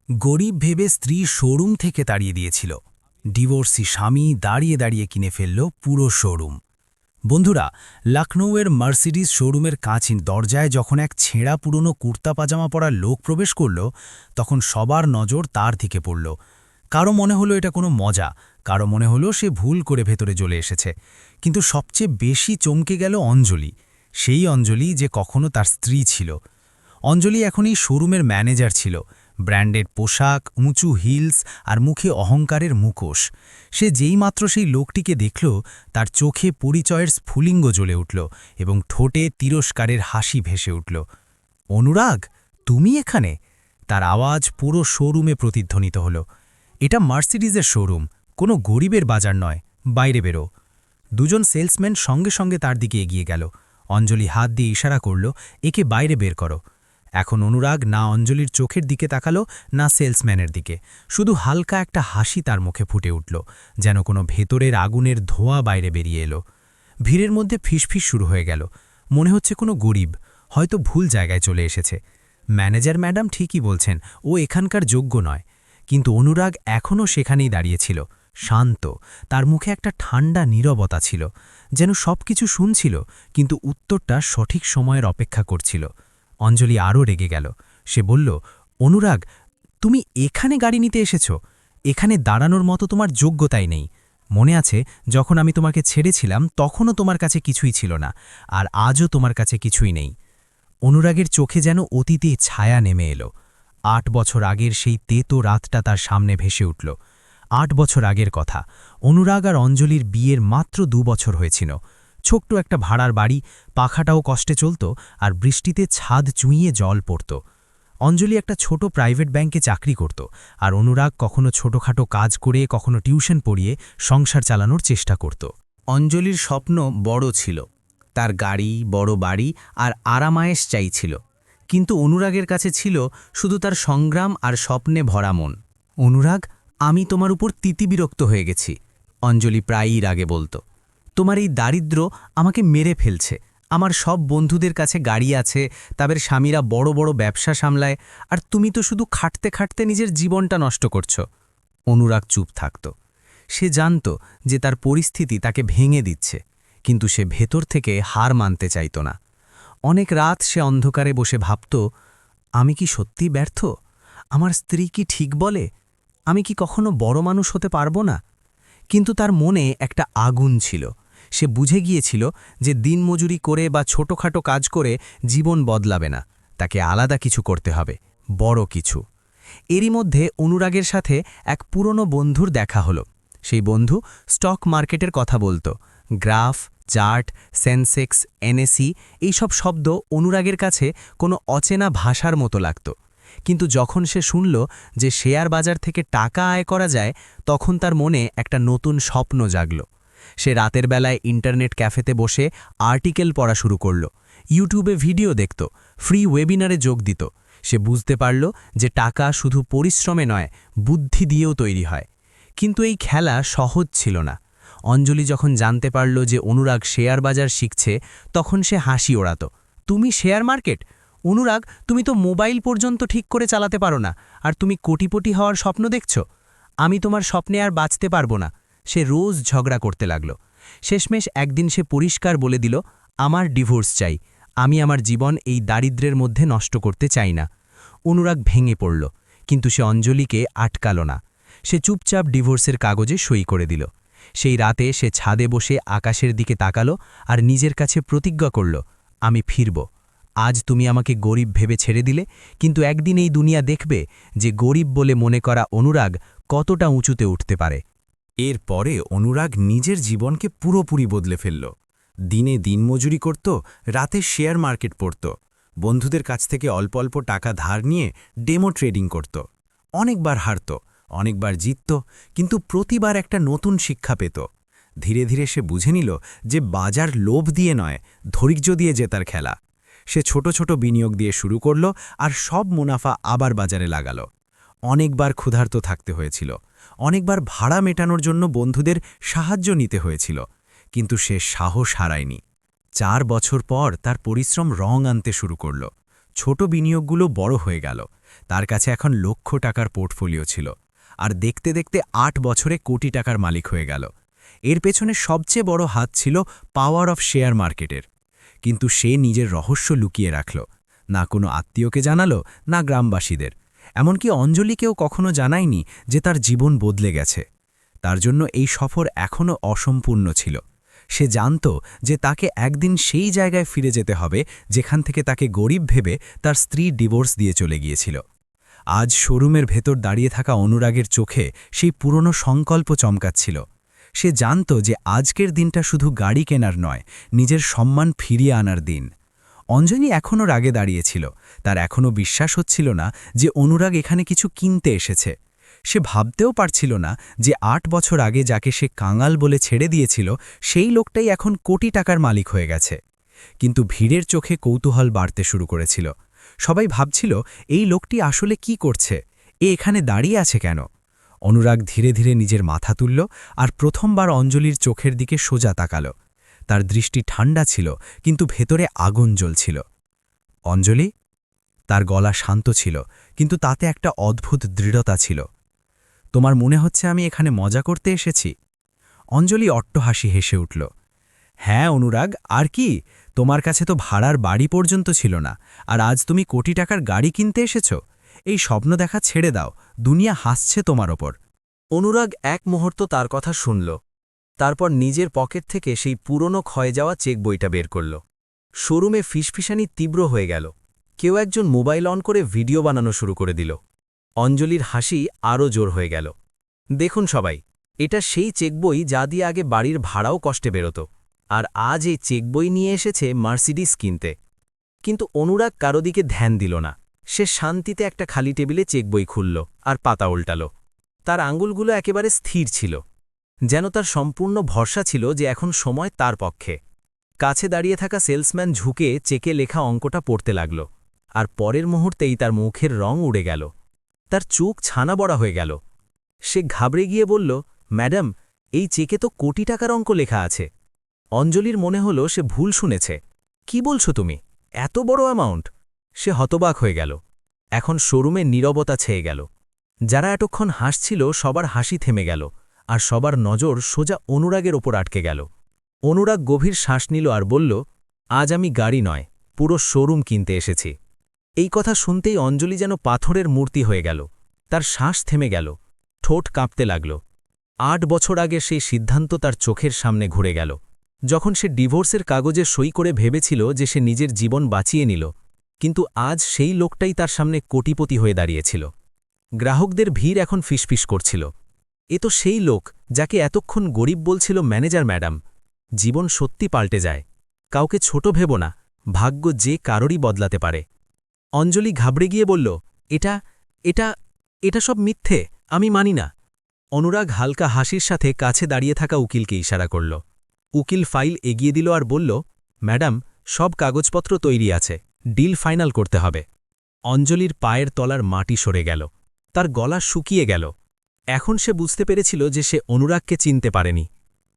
গরিব ভেবে স্ত্রী শোরুম থেকে তাড়িয়ে দিয়েছিল। ডিভোর্সি স্বামী দাঁড়িয়ে দাঁড়িয়ে কিনে ফেলল পুরো শোরুম। বন্ধুরা, লখনৌয়ের মার্সিডিজ শোরুমের কাঁচিন দরজায় যখন এক ছেঁড়া পুরনো কুর্তা পাজামা পরা লোক প্রবেশ করল, তখন সবার নজর তার দিকে পড়ল। কারো মনে হলো এটা কোনো মজা, কারো মনে হলো সে ভুল করে ভেতরে চলে এসেছে। কিন্তু সবচেয়ে বেশি চমকে গেল অঞ্জলি, সেই অঞ্জলি যে কখনো তার স্ত্রী ছিল। অঞ্জলি এখন এই শোরুমের ম্যানেজার ছিল। ব্র্যান্ডেড পোশাক, উঁচু হিলস আর মুখে অহংকারের মুখোশ। সে যেইমাত্র সেই লোকটিকে দেখল, তার চোখে পরিচয়ের স্ফুলিঙ্গ জ্বলে উঠল এবং ঠোঁটে তিরস্কারের হাসি ভেসে উঠল। অনুরাগ, তুমি এখানে? তার আওয়াজ পুরো শোরুমে প্রতিধ্বনিত হল। এটা মার্সিডিজের শোরুম, কোনো গরিবের বাজার নয়, বাইরে বেরো। দুজন সেলসম্যান সঙ্গে সঙ্গে তার দিকে এগিয়ে গেল। অঞ্জলি হাত দিয়ে ইশারা করল, একে বাইরে বের করো। এখন অনুরাগ না অঞ্জলির চোখের দিকে তাকালো, না সেলসম্যানের দিকে। শুধু হালকা একটা হাসি তার মুখে ফুটে উঠল, যেন কোনো ভেতরের আগুনের ধোঁয়া বাইরে বেরিয়ে এলো। ভিড়ের মধ্যে ফিসফিস শুরু হয়ে গেল। মনে হচ্ছে কোনো গরিব হয়তো ভুল জায়গায় চলে এসেছে। ম্যানেজার ম্যাডাম ঠিকই বলছেন, ও এখানকার যোগ্য নয়। কিন্তু অনুরাগ এখনও সেখানেই দাঁড়িয়েছিল, শান্ত। তার মুখে একটা ঠান্ডা নীরবতা ছিল, যেন সবকিছু শুনছিল, কিন্তু উত্তরটা সঠিক সময়ের অপেক্ষা করছিল। অঞ্জলি আরও রেগে গেল। সে বলল, অনুরাগ, তুমি এখানে গাড়ি নিতে এসেছ? এখানে দাঁড়ানোর মতো তোমার যোগ্যতাই নেই। মনে আছে যখন আমি তোমাকে ছেড়েছিলাম তখনও তোমার কাছে কিছুই ছিল না, আর আজও তোমার কাছে কিছুই নেই। অনুরাগের চোখে যেন অতীতে ছায়া নেমে এলো। ৮ বছর আগের সেই তেতো রাতটা তার সামনে ভেসে উঠল। ৮ বছর আগের কথা। অনুরাগ আর অঞ্জলির বিয়ের মাত্র ২ বছর হয়েছিল। ছোট্ট একটা ভাড়ার বাড়ি, পাখাটাও কষ্টে চলত, আর বৃষ্টিতে ছাদ চুঁইয়ে জল পড়ত। অঞ্জলি একটা ছোট প্রাইভেট ব্যাংকে চাকরি করত, আর অনুরাগ কখনো ছোটখাটো কাজ করে, কখনো টিউশন পড়িয়ে সংসার চালানোর চেষ্টা করত। অঞ্জলির স্বপ্ন বড় ছিল, তার গাড়ি, বড় বাড়ি আর আরামায়েশ চাইছিল। কিন্তু অনুরাগের কাছে ছিল শুধু তার সংগ্রাম আর স্বপ্নে ভরা মন। অনুরাগ, আমি তোমার উপর তিতিবিরক্ত হয়ে গেছি, অঞ্জলি প্রায়ই রাগে বলত। তোমার এই দারিদ্র্য আমাকে মেরে ফেলছে। আমার সব বন্ধুদের কাছে গাড়ি আছে, তাদের স্বামীরা বড় বড় ব্যবসা সামলায়, আর তুমি তো শুধু খাটতে খাটতে নিজের জীবনটা নষ্ট করছ। অনুরাগ চুপ থাকত। সে জানত যে তার পরিস্থিতি তাকে ভেঙে দিচ্ছে, কিন্তু সে ভেতর থেকে হার মানতে চাইত না। অনেক রাত সে অন্ধকারে বসে ভাবত, আমি কি সত্যি ব্যর্থ? আমার স্ত্রী কি ঠিক বলে? আমি কি কখনো বড় মানুষ হতে পারবো না? কিন্তু তার মনে একটা আগুন ছিল। সে বুঝে গিয়েছিল যে দিনমজুরি করে বা ছোটখাটো কাজ করে জীবন বদলাবে না, তাকে আলাদা কিছু করতে হবে, বড় কিছু। এরই মধ্যে অনুরাগের সাথে এক পুরনো বন্ধুর দেখা হলো। সেই বন্ধু স্টক মার্কেটের কথা বলতো। গ্রাফ, চার্ট, সেন্সেক্স, এনএসই এইসব শব্দ অনুরাগের কাছে কোনো অচেনা ভাষার মতো লাগত। কিন্তু যখন সে শুনল যে শেয়ার বাজার থেকে টাকা আয় করা যায়, তখন তার মনে একটা নতুন স্বপ্ন জাগল। সে রাতের বেলায় ইন্টারনেট ক্যাফেতে বসে আর্টিকেল পড়া শুরু করল, ইউটিউবে ভিডিও দেখত, ফ্রি ওয়েবিনারে যোগ দিত। সে বুঝতে পারল যে টাকা শুধু পরিশ্রমে নয়, বুদ্ধি দিয়েও তৈরি হয়। কিন্তু এই খেলা সহজ ছিল না। অঞ্জলি যখন জানতে পারল যে অনুরাগ শেয়ার বাজার শিখছে, তখন সে হাসি ওড়াত। তুমি শেয়ার মার্কেট? অনুরাগ, তুমি তো মোবাইল পর্যন্ত ঠিক করে চালাতে পারো না, আর তুমি কোটিপতি হওয়ার স্বপ্ন দেখছ? আমি তোমার স্বপ্নে আর বাঁচতে পারবো না। সে রোজ ঝগড়া করতে লাগল। শেষমেশ একদিন সে পরিষ্কার বলে দিল, আমার ডিভোর্স চাই। আমি আমার জীবন এই দারিদ্র্যের মধ্যে নষ্ট করতে চাই না। অনুরাগ ভেঙে পড়ল, কিন্তু সে অঞ্জলিকে আটকাল না। সে চুপচাপ ডিভোর্সের কাগজে সই করে দিল। সেই রাতে সে ছাদে বসে আকাশের দিকে তাকালো আর নিজের কাছে প্রতিজ্ঞা করল, আমি ফিরব। আজ তুমি আমাকে গরিব ভেবে ছেড়ে দিলে, কিন্তু একদিন এই দুনিয়া দেখবে যে গরিব বলে মনে করা অনুরাগ কতটা উঁচুতে উঠতে পারে। এর পরে অনুরাগ নিজের জীবনকে পুরোপুরি বদলে ফেলল। দিনে দিনমজুরি করত, রাতে শেয়ার মার্কেট পড়ত, বন্ধুদের কাছ থেকে অল্প অল্প টাকা ধার নিয়ে ডেমো ট্রেডিং করত। অনেকবার হারত, অনেকবার জিতত, কিন্তু প্রতিবার একটা নতুন শিক্ষা পেত। ধীরে ধীরে সে বুঝে নিল যে বাজার লোভ দিয়ে নয়, ধৈর্য দিয়ে জেতার খেলা। সে ছোট ছোট বিনিয়োগ দিয়ে শুরু করল, আর সব মুনাফা আবার বাজারে লাগাল। অনেকবার ক্ষুধার্ত থাকতে হয়েছিল, অনেকবার ভাড়া মেটানোর জন্য বন্ধুদের সাহায্য নিতে হয়েছিল, কিন্তু সে সাহস হারায়নি। ৪ বছর পর তার পরিশ্রম রং আনতে শুরু করল। ছোট বিনিয়োগগুলো বড় হয়ে গেল, তার কাছে এখন লক্ষ টাকার পোর্টফোলিও ছিল, আর দেখতে দেখতে ৮ বছরে কোটি টাকার মালিক হয়ে গেল। এর পেছনে সবচেয়ে বড় হাত ছিল পাওয়ার অফ শেয়ার মার্কেটের। কিন্তু সে নিজের রহস্য লুকিয়ে রাখল, না কোনো আত্মীয়কে জানালো, না গ্রামবাসীদের, এমনকি অঞ্জলিকেও কখনো জানায়নি যে তার জীবন বদলে গেছে। তার জন্য এই সফর এখনও অসম্পূর্ণ ছিল। সে জানত যে তাকে একদিন সেই জায়গায় ফিরে যেতে হবে যেখান থেকে তাকে গরিব ভেবে তার স্ত্রী ডিভোর্স দিয়ে চলে গিয়েছিল। আজ শোরুমের ভেতর দাঁড়িয়ে থাকা অনুরাগের চোখে সেই পুরনো সংকল্প চমকাচ্ছিল। সে জানত যে আজকের দিনটা শুধু গাড়ি কেনার নয়, নিজের সম্মান ফিরিয়ে আনার দিন। অঞ্জলি এখনও রাগে দাঁড়িয়েছিল। তার এখনও বিশ্বাস হচ্ছিল না যে অনুরাগ এখানে কিছু কিনতে এসেছে। সে ভাবতেও পারছিল না যে ৮ বছর আগে যাকে সে কাঙাল বলে ছেড়ে দিয়েছিল, সেই লোকটাই এখন কোটি টাকার মালিক হয়ে গেছে। কিন্তু ভিড়ের চোখে কৌতূহল বাড়তে শুরু করেছিল। সবাই ভাবছিল, এই লোকটি আসলে কি করছে, এখানে দাঁড়িয়ে আছে কেন? অনুরাগ ধীরে ধীরে নিজের মাথা তুলল আর প্রথমবার অঞ্জলির চোখের দিকে সোজা তাকাল। তার দৃষ্টি ঠান্ডা ছিল, কিন্তু ভেতরে আগুন জ্বলছিল। অঞ্জলি? তার গলা শান্ত ছিল, কিন্তু তাতে একটা অদ্ভুত দৃঢ়তা ছিল। তোমার মনে হচ্ছে আমি এখানে মজা করতে এসেছি? অঞ্জলি অট্টহাসি হেসে উঠল। হ্যাঁ অনুরাগ, আর কি? তোমার কাছে তো ভাড়ার বাড়ি পর্যন্ত ছিল না, আর আজ তুমি কোটি টাকার গাড়ি কিনতে এসেছ। এই স্বপ্ন দেখা ছেড়ে দাও, দুনিয়া হাসছে তোমার ওপর। অনুরাগ এক মুহূর্ত তার কথা শুনল, তারপর নিজের পকেট থেকে সেই পুরনো ক্ষয়ে যাওয়া চেক বইটা বের করল। শোরুমে ফিসফিসানি তীব্র হয়ে গেল। কেউ একজন মোবাইল অন করে ভিডিও বানানো শুরু করে দিল। অঞ্জলির হাসি আরও জোর হয়ে গেল। দেখুন সবাই, এটা সেই চেক বই যা দিয়ে আগে বাড়ির ভাড়াও কষ্টে বেরোত, আর আজ এই চেক বই নিয়ে এসেছে মার্সিডিজ কিনতে। কিন্তু অনুরাগ কারো দিকে ধ্যান দিল না। সে শান্তিতে একটা খালি টেবিলে চেক বই খুলল আর পাতা উল্টাল। তার আঙুলগুলো একেবারে স্থির ছিল, যেন তার সম্পূর্ণ ভরসা ছিল যে এখন সময় তার পক্ষে। কাছে দাঁড়িয়ে থাকা সেলসম্যান ঝুঁকে চেকে লেখা অঙ্কটা পড়তে লাগল, আর পরের মুহূর্তেই তার মুখের রং উড়ে গেল। তার চোখ ছানা বড়া হয়ে গেল। সে ঘাবড়ে গিয়ে বলল, ম্যাডাম, এই চেকে তো কোটি টাকার অঙ্ক লেখা আছে। অঞ্জলির মনে হল সে ভুল শুনেছে। কি বলছো তুমি? এত বড় অ্যামাউন্ট? সে হতবাক হয়ে গেল। এখন শোরুমে নীরবতা ছেয়ে গেল। যারা এতক্ষণ হাসছিল সবার হাসি থেমে গেল, আর সবার নজর সোজা অনুরাগের ওপর আটকে গেল। অনুরাগ গভীর শ্বাস নিল আর বলল, আজ আমি গাড়ি নয়, পুরো শোরুম কিনতে এসেছি। এই কথা শুনতেই অঞ্জলি যেন পাথরের মূর্তি হয়ে গেল। তার শ্বাস থেমে গেল, ঠোঁট কাঁপতে লাগল। ৮ বছর আগে সেই সিদ্ধান্ত তার চোখের সামনে ঘুরে গেল, যখন সে ডিভোর্সের কাগজে সই করে ভেবেছিল যে সে নিজের জীবন বাঁচিয়ে নিল। কিন্তু আজ সেই লোকটাই তার সামনে কোটিপতি হয়ে দাঁড়িয়েছিল। গ্রাহকদের ভিড় এখন ফিসফিস করছিল, এ তো সেই লোক যাকে এতক্ষণ গরিব বলছিল ম্যানেজার ম্যাডাম। জীবন সত্যি পাল্টে যায়। কাউকে ছোট ভেব না, ভাগ্য যে কারোরই বদলাতে পারে। অঞ্জলি ঘাবড়ে গিয়ে বলল, এটা এটা এটা সব মিথ্যে, আমি মানি না। অনুরাগ হালকা হাসির সাথে কাছে দাঁড়িয়ে থাকা উকিলকে ইশারা করল। উকিল ফাইল এগিয়ে দিল আর বলল, ম্যাডাম, সব কাগজপত্র তৈরি আছে, ডিল ফাইনাল করতে হবে। অঞ্জলির পায়ের তলার মাটি সরে গেল, তার গলা শুকিয়ে গেল। এখন সে বুঝতে পেরেছিল যে সে অনুরাগকে চিনতে পারেনি।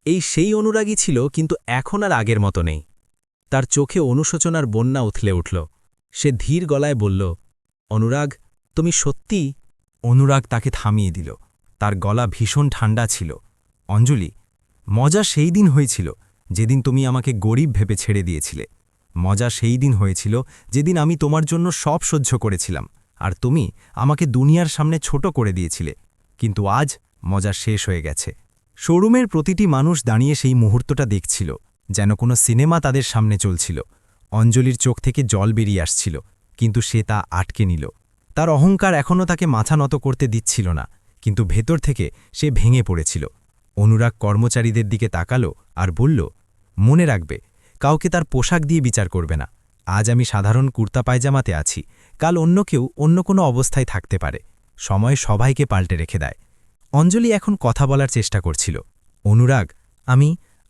এই সেই অনুরাগই ছিল, কিন্তু এখন আর আগের মতো নেই। তার চোখে অনুশোচনার বন্যা উথলে উঠল। সে ধীর গলায় বলল, অনুরাগ, তুমি সত্যি? অনুরাগ তাকে থামিয়ে দিল। তার গলা ভীষণ ঠান্ডা ছিল। অঞ্জলি, মজা সেই দিন হয়েছিল যেদিন তুমি আমাকে গরিব ভেবে ছেড়ে দিয়েছিলে। মজা সেই দিন হয়েছিল যেদিন আমি তোমার জন্য সব সহ্য করেছিলাম, আর তুমি আমাকে দুনিয়ার সামনে ছোট করে দিয়েছিলে। কিন্তু আজ মজা শেষ হয়ে গেছে। শোরুমের প্রতিটি মানুষ দাঁড়িয়ে সেই মুহূর্তটা দেখছিল, যেন কোনো সিনেমা তাদের সামনে চলছিল। অঞ্জলির চোখ থেকে জল বেরিয়ে আসছিল, কিন্তু সে তা আটকে নিল। তার অহংকার এখনও তাকে মাথা নত করতে দিচ্ছিল না, কিন্তু ভেতর থেকে সে ভেঙে পড়েছিল। অনুরাগ কর্মচারীদের দিকে তাকালো আর বলল, মনে রাখবে, কাউকে তার পোশাক দিয়ে বিচার করবে না। আজ আমি সাধারণ কুর্তা পায়জামাতে আছি, কাল অন্য কেউ অন্য কোনো অবস্থায় থাকতে পারে। সময় সবাইকে পাল্টে রেখে দেয়। অঞ্জলি এখন কথা বলার চেষ্টা করছিল। অনুরাগ,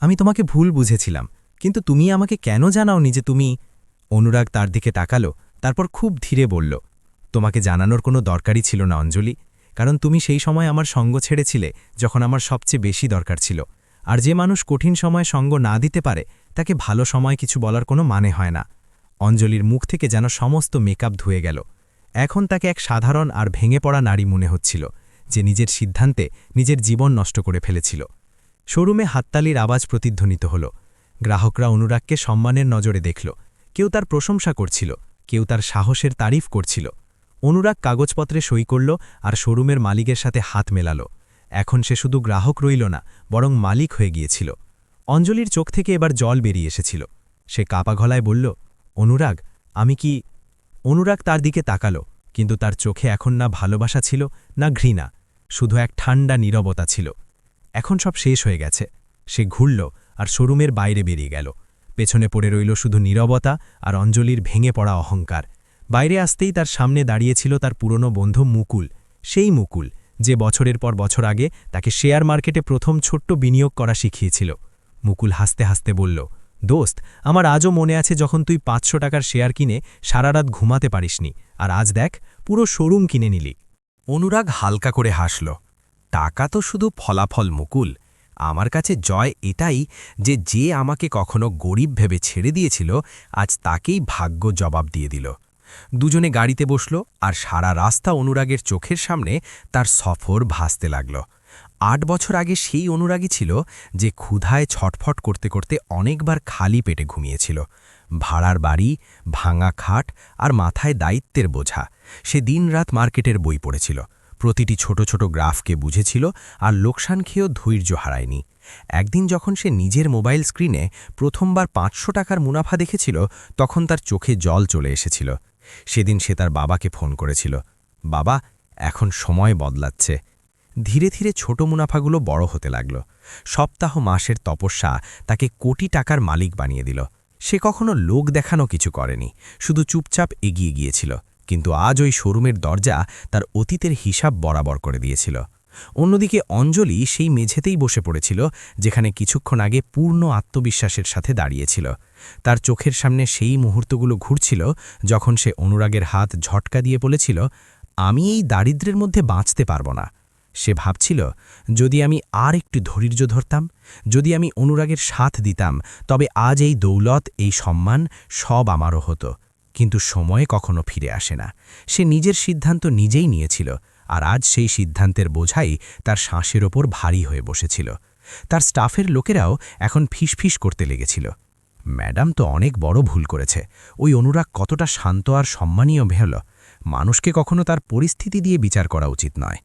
আমি তোমাকে ভুল বুঝেছিলাম, কিন্তু তুমি আমাকে কেন জানাওনি যে তুমি? অনুরাগ তার দিকে তাকালো, তারপর খুব ধীরে বলল, তোমাকে জানানোর কোনো দরকারই ছিল না অঞ্জলি, কারণ তুমি সেই সময় আমার সঙ্গ ছেড়েছিলে যখন আমার সবচেয়ে বেশি দরকার ছিল। আর যে মানুষ কঠিন সময় সঙ্গ না দিতে পারে, তাকে ভালো সময় কিছু বলার কোনো মানে হয় না। অঞ্জলির মুখ থেকে যেন সমস্ত মেকআপ ধুয়ে গেল। এখন তাকে এক সাধারণ আর ভেঙে পড়া নারী মনে হচ্ছিল, যে নিজের সিদ্ধান্তে নিজের জীবন নষ্ট করে ফেলেছিল। শোরুমে হাততালির আওয়াজ প্রতিধ্বনিত হল। গ্রাহকরা অনুরাগকে সম্মানের নজরে দেখল। কেউ তার প্রশংসা করছিল, কেউ তার সাহসের তারিফ করছিল। অনুরাগ কাগজপত্রে সই করল আর শোরুমের মালিকের সাথে হাত মেলাল। এখন সে শুধু গ্রাহক রইল না, বরং মালিক হয়ে গিয়েছিল। অঞ্জলির চোখ থেকে এবার জল বেরিয়ে এসেছিল। সে কাপা গলায় বলল, অনুরাগ, আমি কি? অনুরাগ তার দিকে তাকালো, কিন্তু তার চোখে এখন না ভালোবাসা ছিল, না ঘৃণা, শুধু এক ঠান্ডা নীরবতা ছিল। এখন সব শেষ হয়ে গেছে। সে ঘুরল আর শোরুমের বাইরে বেরিয়ে গেল। পেছনে পড়ে রইল শুধু নীরবতা আর অঞ্জলির ভেঙে পড়া অহংকার। বাইরে আসতেই তার সামনে দাঁড়িয়েছিল তার পুরনো বন্ধু মুকুল, সেই মুকুল যে বছরের পর বছর আগে তাকে শেয়ার মার্কেটে প্রথম ছোট্ট বিনিয়োগ করা শিখিয়েছিল। মুকুল হাসতে হাসতে বলল, দোস্ত, আমার আজও মনে আছে যখন তুই ৫০০ টাকার শেয়ার কিনে সারা রাত ঘুমাতে পারিসনি, আর আজ দেখ পুরো শোরুম কিনে নিলি। অনুরাগ হালকা করে হাসল। টাকা তো শুধু ফলাফল মুকুল, আমার কাছে জয় এটাই যে আমাকে কখনো গরিব ভেবে ছেড়ে দিয়েছিল, আজ তাকেই ভাগ্য জবাব দিয়ে দিল। দুজনে গাড়িতে বসল আর সারা রাস্তা অনুরাগের চোখের সামনে তার সফর ভাসতে লাগল। ৮ বছর আগে সেই অনুরাগী ছিল যে ক্ষুধায় ছটফট করতে করতে অনেকবার খালি পেটে ঘুমিয়েছিল। ভাড়ার বাড়ি, ভাঙা খাট আর মাথায় দায়িত্বের বোঝা। সে দিনরাত মার্কেটের বই পড়েছিল, প্রতিটি ছোট ছোট গ্রাফকে বুঝেছিল আর লোকসান খেয়েও ধৈর্য হারায়নি। একদিন যখন সে নিজের মোবাইল স্ক্রিনে প্রথমবার ৫০০ টাকার মুনাফা দেখেছিল, তখন তার চোখে জল চলে এসেছিল। সেদিন সে তার বাবাকে ফোন করেছিল, বাবা, এখন সময় বদলাচ্ছে। ধীরে ধীরে ছোট মুনাফাগুলো বড় হতে লাগল। সপ্তাহ মাসের তপস্যা তাকে কোটি টাকার মালিক বানিয়ে দিল। সে কখনো লোক দেখানো কিছু করেনি, শুধু চুপচাপ এগিয়ে গিয়েছিল। কিন্তু আজ ওই শোরুমের দরজা তার অতীতের হিসাব বরাবর করে দিয়েছিল। অন্যদিকে অঞ্জলি সেই মেঝেতেই বসে পড়েছিল, যেখানে কিছুক্ষণ আগে পূর্ণ আত্মবিশ্বাসের সাথে দাঁড়িয়েছিল। তার চোখের সামনে সেই মুহূর্তগুলো ঘুরছিল যখন সে অনুরাগের হাত ঝটকা দিয়ে বলেছিল, আমি এই দারিদ্র্যের মধ্যে বাঁচতে পারব না। সে ভাবছিল, যদি আমি আর একটু ধৈর্য ধরতাম, যদি আমি অনুরাগের সাথ দিতাম, তবে আজ এই দৌলত, এই সম্মান সব আমারও হতো। কিন্তু সময় কখনো ফিরে আসে না। সে নিজের সিদ্ধান্ত নিজেই নিয়েছিল, আর আজ সেই সিদ্ধান্তের বোঝাই তার শ্বাসের ওপর ভারী হয়ে বসেছিল। তার স্টাফের লোকেরাও এখন ফিসফিস করতে লেগেছিল, ম্যাডাম তো অনেক বড় ভুল করেছে। ওই অনুরাগ কতটা শান্ত আর সম্মানীয় হল। মানুষকে কখনো তার পরিস্থিতি দিয়ে বিচার করা উচিত নয়।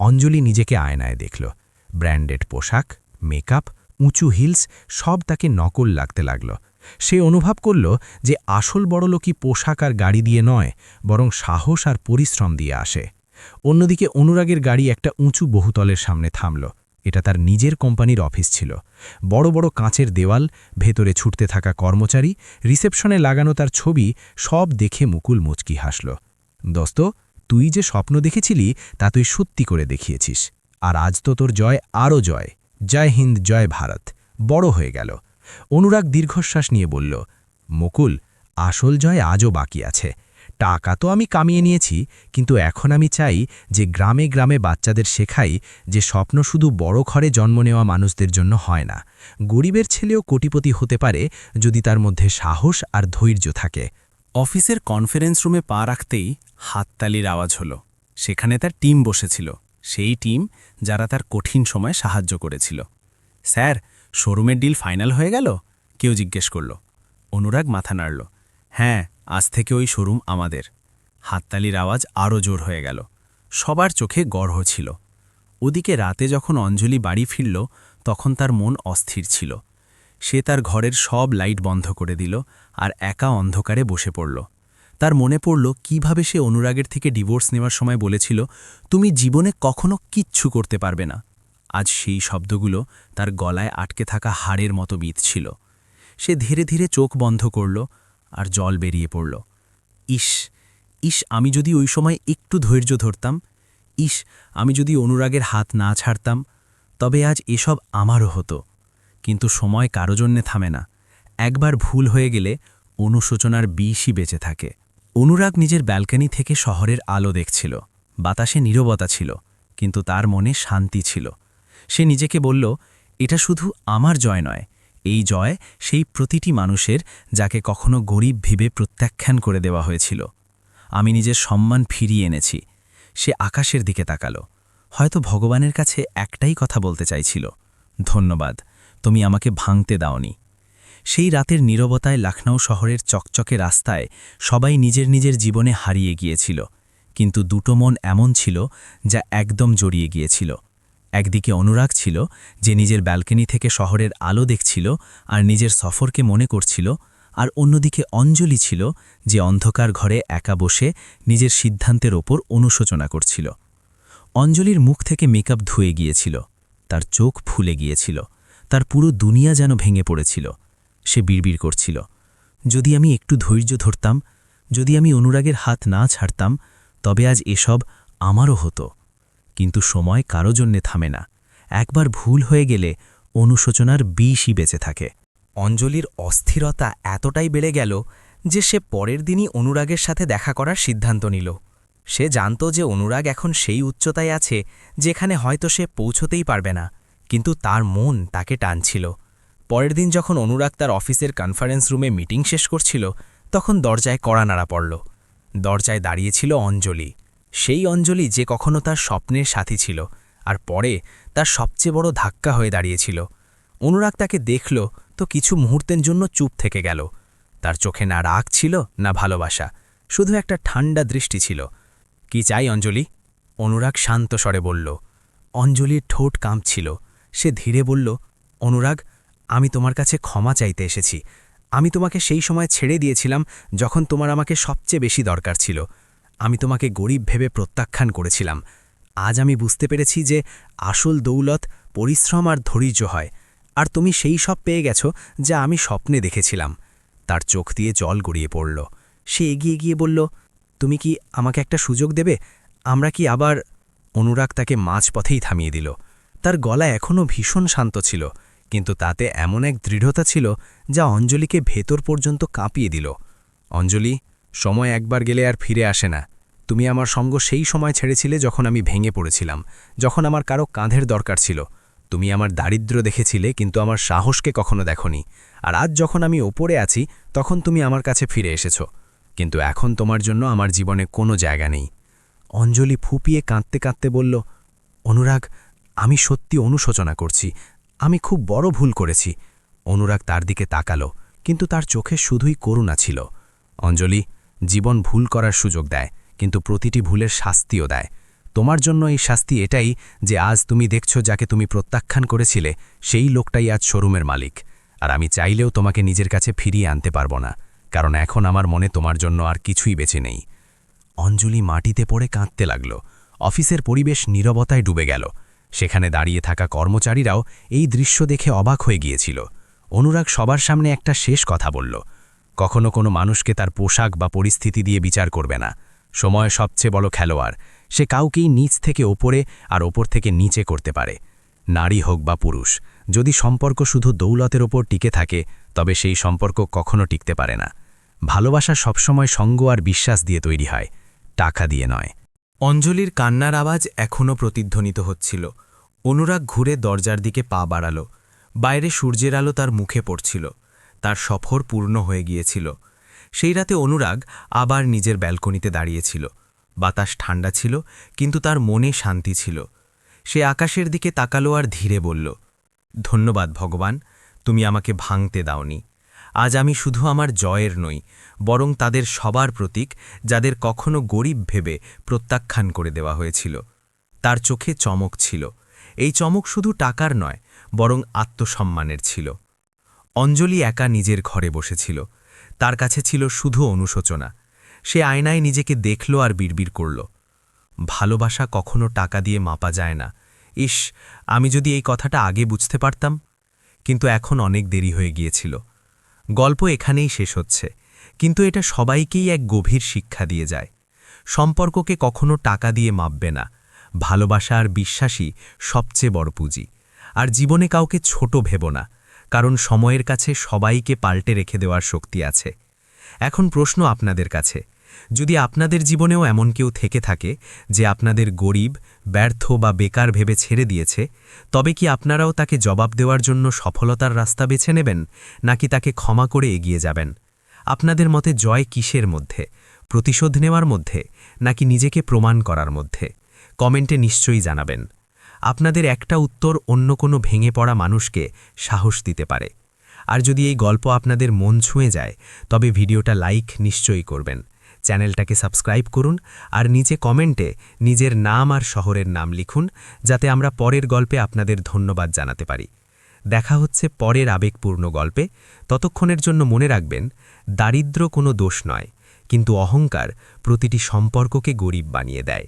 অঞ্জলি নিজেকে আয়নায় দেখল। ব্র্যান্ডেড পোশাক, মেকআপ, উঁচু হিলস সব তাকে নকল লাগতে লাগল। সে অনুভব করল যে আসল বড়লোকই পোশাক আর গাড়ি দিয়ে নয়, বরং সাহস আর পরিশ্রম দিয়ে আসে। অন্যদিকে অনুরাগের গাড়ি একটা উঁচু বহুতলের সামনে থামল। এটা তার নিজের কোম্পানির অফিস ছিল। বড় বড় কাঁচের দেওয়াল, ভেতরে ছুটতে থাকা কর্মচারী, রিসেপশনে লাগানো তার ছবি, সব দেখে মুকুল মুচকি হাসল। দোস্ত, তুই যে স্বপ্ন দেখেছিলি তা তুই সত্যি করে দেখিয়েছিস। আর আজ তো তোর জয় আরও জয়। জয় হিন্দ, জয় ভারত। বড় হয়ে গেল। অনুরাগ দীর্ঘশ্বাস নিয়ে বলল, মুকুল, আসল জয় আজও বাকি আছে। টাকা তো আমি কামিয়ে নিয়েছি, কিন্তু এখন আমি চাই যে গ্রামে গ্রামে বাচ্চাদের শেখাই যে স্বপ্ন শুধু বড় ঘরে জন্ম নেওয়া মানুষদের জন্য হয় না। গরিবের ছেলেও কোটিপতি হতে পারে যদি তার মধ্যে সাহস আর ধৈর্য থাকে। অফিসের কনফারেন্স রুমে পা রাখতেই হাততালির আওয়াজ হলো। সেখানে তার টিম বসেছিল, সেই টিম যারা তার কঠিন সময় সাহায্য করেছিল। স্যার, শোরুমের ডিল ফাইনাল হয়ে গেল? কেউ জিজ্ঞেস করল। অনুরাগ মাথা নাড়ল। হ্যাঁ, আজ থেকে ওই শোরুম আমাদের। হাততালির আওয়াজ আরও জোর হয়ে গেল। সবার চোখে গর্হ ছিল। ওদিকে রাতে যখন অঞ্জলি বাড়ি ফিরল, তখন তার মন অস্থির ছিল। সে তার ঘরের সব লাইট বন্ধ করে দিল আর একা অন্ধকারে বসে পড়ল। তার মনে পড়ল কিভাবে সে অনুরাগের থেকে ডিভোর্স নেওয়ার সময় বলেছিল, তুমি জীবনে কখনো কিচ্ছু করতে পারবে না। আজ সেই শব্দগুলো তার গলায় আটকে থাকা হাড়ের মতো বিঁধছিল। সে ধীরে ধীরে চোখ বন্ধ করল আর জল বেরিয়ে পড়ল। ইস, ইস, আমি যদি ওই সময় একটু ধৈর্য ধরতাম। ইস, আমি যদি অনুরাগের হাত না ছাড়তাম, তবে আজ এসব আমারও হতো। কিন্তু সময় কারো জন্যে থামে না। একবার ভুল হয়ে গেলে অনুশোচনার বিষই বেঁচে থাকে। অনুরাগ নিজের ব্যালকনি থেকে শহরের আলো দেখছিল। বাতাসে নীরবতা ছিল, কিন্তু তার মনে শান্তি ছিল। সে নিজেকে বলল, এটা শুধু আমার জয় নয়, এই জয় সেই প্রতিটি মানুষের যাকে কখনো গরিব ভেবে প্রত্যাখ্যান করে দেওয়া হয়েছিল। আমি নিজের সম্মান ফিরিয়ে এনেছি। সে আকাশের দিকে তাকালো। হয়তো ভগবানের কাছে একটাই কথা বলতে চাইছিল, ধন্যবাদ, তুমি আমাকে ভাঙতে দাওনি। সেই রাতের নীরবতায় লখনউ শহরের চকচকে রাস্তায় সবাই নিজের নিজের জীবনে হারিয়ে গিয়েছিল, কিন্তু দুটো মন এমন ছিল যা একদম জড়িয়ে গিয়েছিল। একদিকে অনুরাগ ছিল, যে নিজের ব্যালকনি থেকে শহরের আলো দেখছিল আর নিজের সফরকে মনে করছিল, আর অন্যদিকে অঞ্জলি ছিল, যে অন্ধকার ঘরে একা বসে নিজের সিদ্ধান্তের ওপর অনুশোচনা করছিল। অঞ্জলির মুখ থেকে মেকআপ ধুয়ে গিয়েছিল, তার চোখ ফুলে গিয়েছিল, তার পুরো দুনিয়া যেন ভেঙে পড়েছিল। সে বিড়বিড় করছিল, যদি আমি একটু ধৈর্য ধরতাম, যদি আমি অনুরাগের হাত না ছাড়তাম, তবে আজ এসব আমারও হতো। কিন্তু সময় কারো জন্যে থামে না। একবার ভুল হয়ে গেলে অনুশোচনার বিষই বেঁচে থাকে। অঞ্জলির অস্থিরতা এতটাই বেড়ে গেল যে সে পরের দিনই অনুরাগের সাথে দেখা করার সিদ্ধান্ত নিল। সে জানত যে অনুরাগ এখন সেই উচ্চতায় আছে যেখানে হয়তো সে পৌঁছতেই পারবে না, কিন্তু তার মন তাকে টানছিল। পরের দিন যখন অনুরাগ তার অফিসের কনফারেন্স রুমে মিটিং শেষ করছিল, তখন দরজায় কড়া নাড়া পড়ল। দরজায় দাঁড়িয়েছিল অঞ্জলি, সেই অঞ্জলি যে কখনো তার স্বপ্নের সাথী ছিল, আর পরে তার সবচেয়ে বড় ধাক্কা হয়ে দাঁড়িয়েছিল। অনুরাগ তাকে দেখল তো কিছু মুহূর্তের জন্য চুপ থেকে গেল। তার চোখে না রাগ ছিল না ভালোবাসা, শুধু একটা ঠান্ডা দৃষ্টি ছিল। কি চাই অঞ্জলি? অনুরাগ শান্ত স্বরে বলল। অঞ্জলির ঠোঁট কাঁপছিল। সে ধীরে বলল, অনুরাগ, আমি তোমার কাছে ক্ষমা চাইতে এসেছি। আমি তোমাকে সেই সময় ছেড়ে দিয়েছিলাম যখন তোমার আমাকে সবচেয়ে বেশি দরকার ছিল। আমি তোমাকে গরিব ভেবে প্রত্যাখ্যান করেছিলাম। আজ আমি বুঝতে পেরেছি যে আসল দৌলত পরিশ্রম আর ধৈর্য হয়, আর তুমি সেই সব পেয়ে গেছো যা আমি স্বপ্নে দেখেছিলাম। তার চোখ দিয়ে জল গড়িয়ে পড়ল। সে এগিয়ে গিয়ে বলল, তুমি কি আমাকে একটা সুযোগ দেবে? আমরা কি আবার? অনুরাগ তাকে মাঝপথেই থামিয়ে দিল। তার গলা এখনও ভীষণ শান্ত ছিল, কিন্তু তাতে এমন এক দৃঢ়তা ছিল যা অঞ্জলিকে ভেতর পর্যন্ত কাঁপিয়ে দিল। অঞ্জলি, সময় একবার গেলে আর ফিরে আসে না। তুমি আমার সঙ্গ সেই সময় ছেড়েছিলে যখন আমি ভেঙে পড়েছিলাম, যখন আমার কারো কাঁধের দরকার ছিল। তুমি আমার দারিদ্র্য দেখেছিলে, কিন্তু আমার সাহসকে কখনো দেখনি। আর আজ যখন আমি ওপরে আছি, তখন তুমি আমার কাছে ফিরে এসেছো। কিন্তু এখন তোমার জন্য আমার জীবনে কোনো জায়গা নেই। অঞ্জলি ফুপিয়ে কাঁদতে কাঁদতে বলল, অনুরাগ, আমি সত্যি অনুশোচনা করছি। আমি খুব বড় ভুল করেছি। অনুরাগ তার দিকে তাকালো, কিন্তু তার চোখে শুধুই করুণা ছিল। অঞ্জলি, জীবন ভুল করার সুযোগ দেয়, কিন্তু প্রতিটি ভুলের শাস্তিও দেয়। তোমার জন্য এই শাস্তি এটাই যে আজ তুমি দেখছো যাকে তুমি প্রত্যাখ্যান করেছিলে, সেই লোকটাই আজ শোরুমের মালিক। আর আমি চাইলেও তোমাকে নিজের কাছে ফিরিয়ে আনতে পারবো না, কারণ এখন আমার মনে তোমার জন্য আর কিছুই বেঁচে নেই। অঞ্জলি মাটিতে পড়ে কাঁদতে লাগল। অফিসের পরিবেশ নীরবতায় ডুবে গেল। সেখানে দাঁড়িয়ে থাকা কর্মচারীরাও এই দৃশ্য দেখে অবাক হয়ে গিয়েছিল। অনুরাগ সবার সামনে একটা শেষ কথা বলল, কখনো কোনো মানুষকে তার পোশাক বা পরিস্থিতি দিয়ে বিচার করবে না। সময় সবচেয়ে বড় খেলোয়াড়। সে কাউকেই নিচ থেকে ওপরে আর ওপর থেকে নিচে করতে পারে। নারী হোক বা পুরুষ, যদি সম্পর্ক শুধু দৌলতের ওপর টিকে থাকে, তবে সেই সম্পর্ক কখনো টিকতে পারে না। ভালোবাসা সবসময় সঙ্গ আর বিশ্বাস দিয়ে তৈরি হয়, টাকা দিয়ে নয়। অঞ্জলির কান্নার আওয়াজ এখনও প্রতিধ্বনিত হচ্ছিল। অনুরাগ ঘুরে দরজার দিকে পা বাড়াল। বাইরে সূর্যের আলো তার মুখে পড়ছিল। তার সফর পূর্ণ হয়ে গিয়েছিল। সেই রাতে অনুরাগ আবার নিজের ব্যালকনিতে দাঁড়িয়েছিল। বাতাস ঠান্ডা ছিল, কিন্তু তার মনে শান্তি ছিল। সে আকাশের দিকে তাকালো আর ধীরে বলল, ধন্যবাদ ভগবান, তুমি আমাকে ভাঙতে দাওনি। আজ আমি শুধু আমার জয়ের নই, বরং তাদের সবার প্রতীক, যাদের কখনো গরিব ভেবে প্রত্যাখ্যান করে দেওয়া হয়েছিল। তার চোখে চমক ছিল। এই চমক শুধু টাকার নয়, বরং আত্মসম্মানের ছিল। অঞ্জলি একা নিজের ঘরে বসেছিল। তার কাছে ছিল শুধু অনুশোচনা। সে আয়নায় নিজেকে দেখল আর বিড়বিড় করল, ভালোবাসা কখনো টাকা দিয়ে মাপা যায় না। ইস, আমি যদি এই কথাটা আগে বুঝতে পারতাম। কিন্তু এখন অনেক দেরি হয়ে গিয়েছিল। গল্প এখানেই শেষ হচ্ছে, কিন্তু এটা সবাইকেই এক গভীর শিক্ষা দিয়ে যায়। সম্পর্ককে কখনো টাকা দিয়ে মাপবে না। ভালোবাসা আর বিশ্বাসই সবচেয়ে বড় পুঁজি। আর জীবনে কাউকে ছোট ভেবো না, কারণ সময়ের কাছে সবাইকে পাল্টে রেখে দেওয়ার শক্তি আছে। এখন প্রশ্ন আপনাদের কাছে, যদি আপনাদের জীবনেও এমন কেউ থেকে থাকে যে আপনাদের গরিব, ব্যর্থ বা বেকার ভেবে ছেড়ে দিয়েছে, তবে কি আপনারাও তাকে জবাব দেওয়ার জন্য সফলতার রাস্তা বেছে নেবেন, নাকি তাকে ক্ষমা করে এগিয়ে যাবেন? আপনাদের মতে জয় কিসের মধ্যে, প্রতিশোধ নেওয়ার মধ্যে নাকি নিজেকে প্রমাণ করার মধ্যে? কমেন্টে নিশ্চয়ই জানাবেন। আপনাদের একটা উত্তর অন্য কোনো ভেঙে পড়া মানুষকে সাহস দিতে পারে। আর যদি এই গল্প আপনাদের মন ছুঁয়ে যায় তবে ভিডিওটা লাইক নিশ্চয়ই করবেন, চ্যানেলটাকে সাবস্ক্রাইব করুন আর নিচে কমেন্টে নিজের নাম আর শহরের নাম লিখুন, যাতে আমরা পরের গল্পে আপনাদের ধন্যবাদ জানাতে পারি। দেখা হচ্ছে পরের আবেগপূর্ণ গল্পে। ততক্ষণের জন্য মনে রাখবেন, দারিদ্র্য কোনো দোষ নয়, কিন্তু অহংকার প্রতিটি সম্পর্ককে গরিব বানিয়ে দেয়।